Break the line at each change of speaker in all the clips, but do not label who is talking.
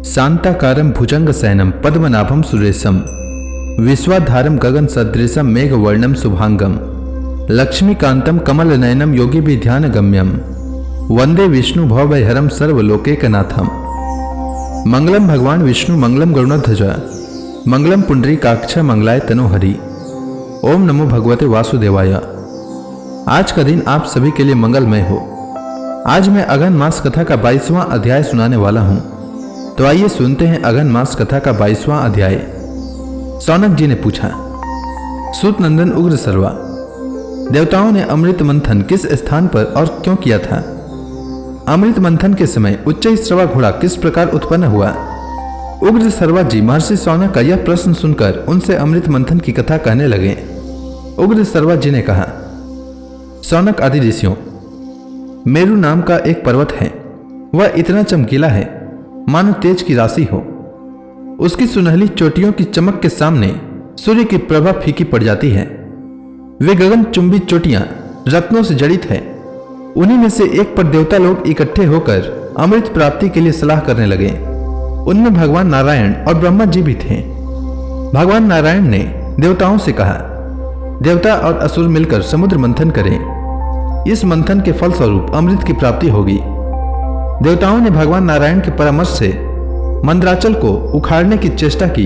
शांताकारं भुजंगशयनं पद्मनाभं सुरेशं विश्वाधारं गगनसदृशं मेघवर्णं शुभांगं लक्ष्मीकान्तं कमलनयनं योगिभिर्ध्यानगम्यं वंदे विष्णु भवभयहरं सर्वलोकैकनाथं। मंगलम भगवान विष्णु मंगलम गरुड़ध्वज मंगलम पुंडरीकाक्ष मंगलाय तनोहरि। ओम नमो भगवते वासुदेवाय। आज का दिन आप सभी के लिए मंगलमय हो। आज मैं अगन मास कथा का 22वां अध्याय सुनाने वाला हूं। तो आइए सुनते हैं अगन मास कथा का 22वां अध्याय। सौनक जी ने पूछा, सूत नंदन उग्र सर्वा, देवताओं ने अमृत मंथन किस स्थान पर और क्यों किया था? अमृत मंथन के समय उच्चैःश्रवा घोड़ा किस प्रकार उत्पन्न हुआ? उग्र सर्वा जी महर्षि सौनक का यह प्रश्न सुनकर उनसे अमृत मंथन की कथा कहने लगे। उग्र सर्वा जी ने कहा, सौनक आदि ऋषियों, मेरु नाम का एक पर्वत है। वह इतना चमकीला है मानो तेज की राशि हो। उसकी सुनहली चोटियों की चमक के सामने सूर्य की प्रभा फीकी पड़ जाती है। वे गगन चुंबी चोटियां रत्नों से जड़ित है। उन्हीं में से एक पर देवता लोग इकट्ठे होकर अमृत प्राप्ति के लिए सलाह करने लगे। उनमें भगवान नारायण और ब्रह्मा जी भी थे। भगवान नारायण ने देवताओं से कहा, देवता और असुर मिलकर समुद्र मंथन करें। इस मंथन के फलस्वरूप अमृत की प्राप्ति होगी। देवताओं ने भगवान नारायण के परामर्श से मंदराचल को उखाड़ने की चेष्टा की।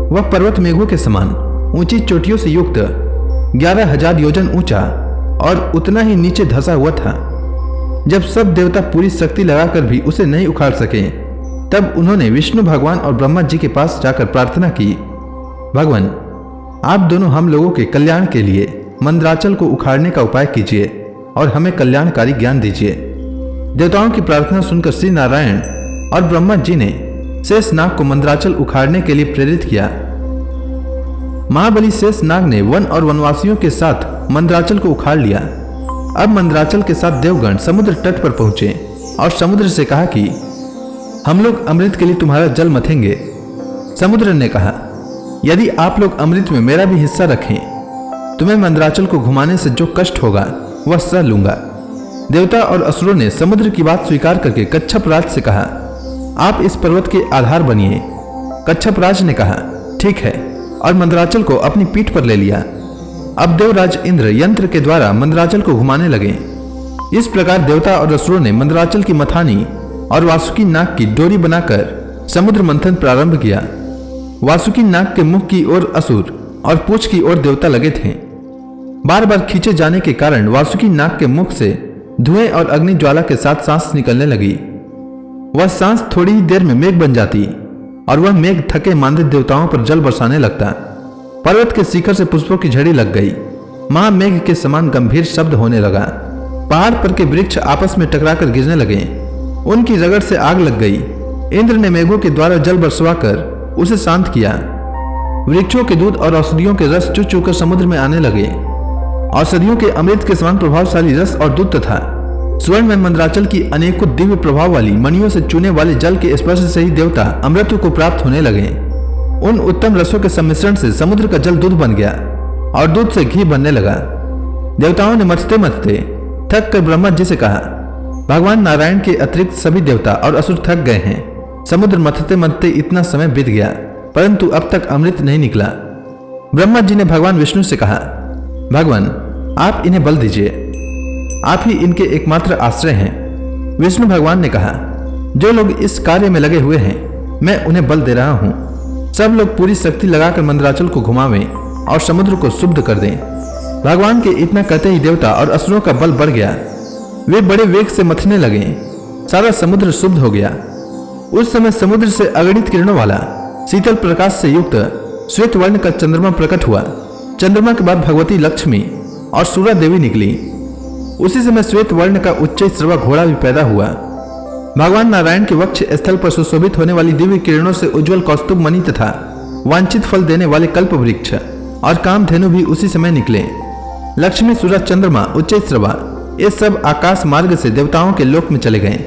वह पर्वत मेघों के समान ऊंची चोटियों से युक्त 11,000 योजन ऊंचा और उतना ही नीचे धंसा हुआ था। जब सब देवता पूरी शक्ति लगाकर भी उसे नहीं उखाड़ सके, तब उन्होंने विष्णु भगवान और ब्रह्मा जी के पास जाकर प्रार्थना की, भगवान, आप दोनों हम लोगों के कल्याण के लिए मंदराचल को उखाड़ने का उपाय कीजिए और हमें कल्याणकारी ज्ञान दीजिए। देवताओं की प्रार्थना सुनकर श्री नारायण और ब्रह्मा जी ने शेषनाग को मंदराचल उखाड़ने के लिए प्रेरित किया। महाबली शेषनाग ने वन और वनवासियों के साथ मंदराचल को उखाड़ लिया। अब मंदराचल के साथ देवगण समुद्र तट पर पहुंचे और समुद्र से कहा कि हम लोग अमृत के लिए तुम्हारा जल मथेंगे। समुद्र ने कहा, यदि आप लोग अमृत में मेरा भी हिस्सा रखें, तुम्हें मंदराचल को घुमाने से जो कष्ट होगा वह सह लूंगा। देवता और असुरों ने समुद्र की बात स्वीकार करके कच्छप राज से कहा, आप इस पर्वत के आधार बनिए। कच्छप राज ने कहा, ठीक है, और मंदराचल को अपनी पीठ पर ले लिया। अब देवराज इंद्र यंत्र के द्वारा मंदराचल को घुमाने लगे। इस प्रकार देवता और असुरों ने मंदराचल की मथानी और वासुकी नाग की डोरी बनाकर समुद्र मंथन प्रारंभ किया। वासुकी नाग के मुख की ओर असुर और पूंछ की ओर देवता लगे थे। बार बार खींचे जाने के कारण वासुकी नाग के मुख से धुएं और अग्नि ज्वाला के साथ सांस निकलने लगी। वह सांस थोड़ी ही देर में मेघ बन जाती और वह मेघ थके मांदे देवताओं पर जल बरसाने लगता। पर्वत के शिखर से पुष्पों की झड़ी लग गई। महामेघ के समान गंभीर शब्द होने लगा। पहाड़ पर के वृक्ष आपस में टकराकर गिरने लगे। उनकी रगड़ से आग लग गई। इंद्र ने मेघों के द्वारा जल बरसवाकर उसे शांत किया। वृक्षों के दूध और औषधियों के रस चू कर समुद्र में आने लगे। औषधियों के अमृत के समान प्रभावशाली रस और दूध तथा स्वर्ण में मंदराचल की अनेकों दिव्य प्रभाव वाली मणियों से चूने वाले जल के स्पर्श से ही देवता अमृत को प्राप्त होने लगे। उन उत्तम रसों के सम्मिश्रण से समुद्र का जल दूध बन गया और दूध से घी बनने लगा। देवताओं ने मथते मथते थक कर ब्रह्मा जी से कहा, भगवान नारायण के अतिरिक्त सभी देवता और असुर थक गए हैं। समुद्र मथते मथते इतना समय बीत गया, परंतु अब तक अमृत नहीं निकला। ब्रह्मा जी ने भगवान विष्णु से कहा, भगवान, आप इन्हें बल दीजिए, आप ही इनके एकमात्र आश्रय हैं। विष्णु भगवान ने कहा, जो लोग इस कार्य में लगे हुए हैं, मैं उन्हें बल दे रहा हूं। सब लोग पूरी शक्ति लगाकर मंदराचल को घुमावें और समुद्र को शुद्ध कर दें। भगवान के इतना कहते ही देवता और असुरों का बल बढ़ गया। वे बड़े वेग से मथने लगे। सारा समुद्र शुद्ध हो गया। उस समय समुद्र से अगणित किरणों वाला शीतल प्रकाश से युक्त श्वेत वर्ण का चंद्रमा प्रकट हुआ। चंद्रमा के बाद भगवती लक्ष्मी और सूरा देवी निकली। उसी समय श्वेत वर्ण का उच्चैःश्रवा घोड़ा भी पैदा हुआ। भगवान नारायण के वक्ष स्थल पर सुशोभित होने वाली दिव्य किरणों से उज्जवल कौस्तुभ मणि तथा वांछित फल देने वाले कल्प वृक्ष और कामधेनु भी उसी समय निकले। लक्ष्मी, सूरज, चंद्रमा, उच्चैःश्रवा ये सब आकाश मार्ग से देवताओं के लोक में चले गए।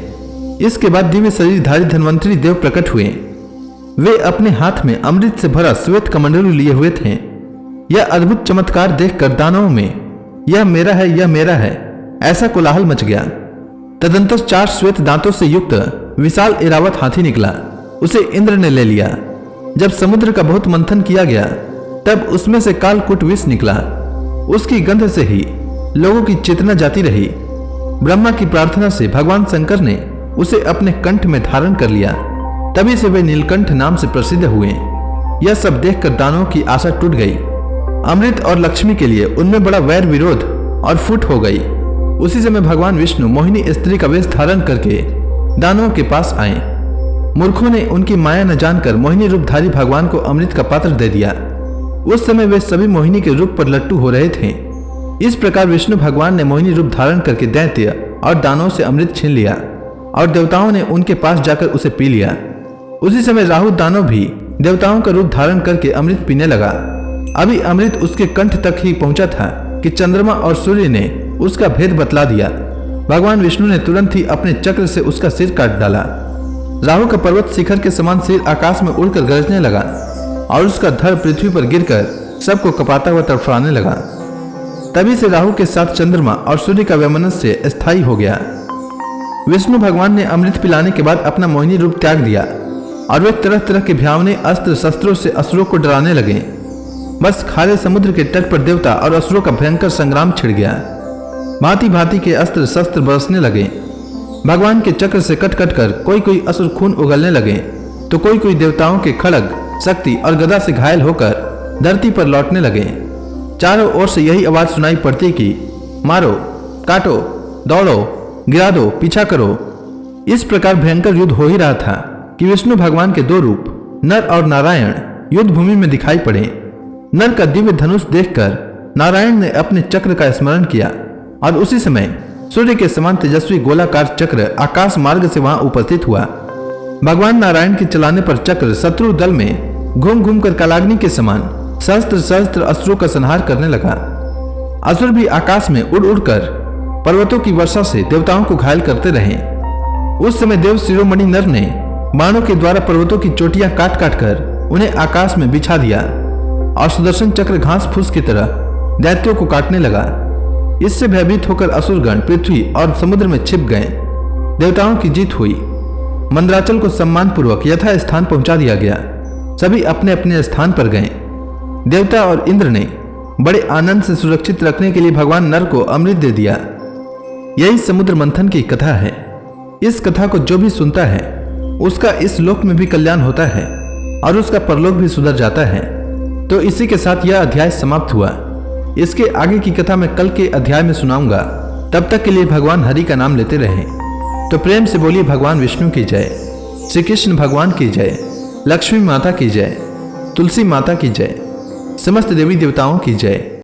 इसके बाद दिव्य शरीरधारी धन्वंतरी देव प्रकट हुए। वे अपने हाथ में अमृत से भरा श्वेत कमंडलू लिए हुए थे। यह अद्भुत चमत्कार देखकर दानवों में यह मेरा है, यह मेरा है, ऐसा कोलाहल मच गया। तदंतर 4 श्वेत दांतों से युक्त विशाल ऐरावत हाथी निकला। उसे इंद्र ने ले लिया। जब समुद्र का बहुत मंथन किया गया तब उसमें से कालकूट विष निकला। उसकी गंध से ही लोगों की चेतना जाती रही। ब्रह्मा की प्रार्थना से भगवान शंकर ने उसे अपने कंठ में धारण कर लिया। तभी से वे नीलकंठ नाम से प्रसिद्ध हुए। यह सब देखकर दानवों की आशा टूट गई। अमृत और लक्ष्मी के लिए उनमें बड़ा वैर विरोध और फुट हो गई। उसी समय भगवान विष्णु मोहिनी स्त्री का वेश धारण करके दानवों के पास आए। मूर्खों ने उनकी माया न जानकर मोहिनी रूपधारी भगवान को अमृत का पात्र दे दिया। उस समय वे सभी मोहिनी के रूप पर लट्टू हो रहे थे। इस प्रकार विष्णु भगवान ने मोहिनी रूप धारण करके दैत्य और दानवों से अमृत छीन लिया और देवताओं ने उनके पास जाकर उसे पी लिया। उसी समय राहु दानव भी देवताओं का रूप धारण करके अमृत पीने लगा। अभी अमृत उसके कंठ तक ही पहुंचा था कि चंद्रमा और सूर्य ने उसका भेद बतला दिया। भगवान विष्णु ने तुरंत ही अपने चक्र से उसका सिर काट डाला। राहु का पर्वत शिखर के समान सिर आकाश में उड़कर गरजने लगा और उसका धड़ पृथ्वी पर गिरकर सबको कपाता हुआ तड़फड़ाने लगा। तभी से राहु के साथ चंद्रमा और सूर्य का वैमनस्य स्थायी हो गया। विष्णु भगवान ने अमृत पिलाने के बाद अपना मोहिनी रूप त्याग दिया और वे तरह तरह के भयावने अस्त्र शस्त्रों से असुरों को डराने लगे। बस खारे समुद्र के तट पर देवता और असुरों का भयंकर संग्राम छिड़ गया। भांति भांति के अस्त्र शस्त्र बरसने लगे। भगवान के चक्र से कट कट कर कोई कोई असुर खून उगलने लगे तो कोई कोई देवताओं के खड़ग शक्ति और गदा से घायल होकर धरती पर लौटने लगे। चारों ओर से यही आवाज सुनाई पड़ती कि मारो, काटो, दौड़ो, गिरा दो, पीछा करो। इस प्रकार भयंकर युद्ध हो ही रहा था कि विष्णु भगवान के दो रूप नर और नारायण युद्ध भूमि में दिखाई पड़े। नर का दिव्य धनुष देखकर नारायण ने अपने चक्र का स्मरण किया और उसी समय सूर्य के समान तेजस्वी गोलाकार चक्र आकाश मार्ग से वहां उपस्थित हुआ। भगवान नारायण के चलाने पर चक्र शत्रु दल में घूम घूम कर कालाग्नि के समान सहस्त्र सहस्त्र असुरों का संहार करने लगा। असुर भी आकाश में उड़ उड़कर पर्वतों की वर्षा से देवताओं को घायल करते रहे। उस समय देव शिरोमणि नर ने बाणों के द्वारा पर्वतों की चोटियां काट काट कर उन्हें आकाश में बिछा दिया और सुदर्शन चक्र घास फूस की तरह दैत्यों को काटने लगा। इससे भयभीत होकर असुरगण पृथ्वी और समुद्र में छिप गए। देवताओं की जीत हुई। मंदराचल को सम्मान पूर्वक यथा स्थान पहुंचा दिया गया। सभी अपने अपने स्थान पर गए। देवता और इंद्र ने बड़े आनंद से सुरक्षित रखने के लिए भगवान नर को अमृत दे दिया। यही समुद्र मंथन की कथा है। इस कथा को जो भी सुनता है उसका इस लोक में भी कल्याण होता है और उसका परलोक भी सुधर जाता है। तो इसी के साथ यह अध्याय समाप्त हुआ। इसके आगे की कथा मैं कल के अध्याय में सुनाऊंगा। तब तक के लिए भगवान हरि का नाम लेते रहें। तो प्रेम से बोलिए भगवान विष्णु की जय, श्री कृष्ण भगवान की जय, लक्ष्मी माता की जय, तुलसी माता की जय, समस्त देवी देवताओं की जय।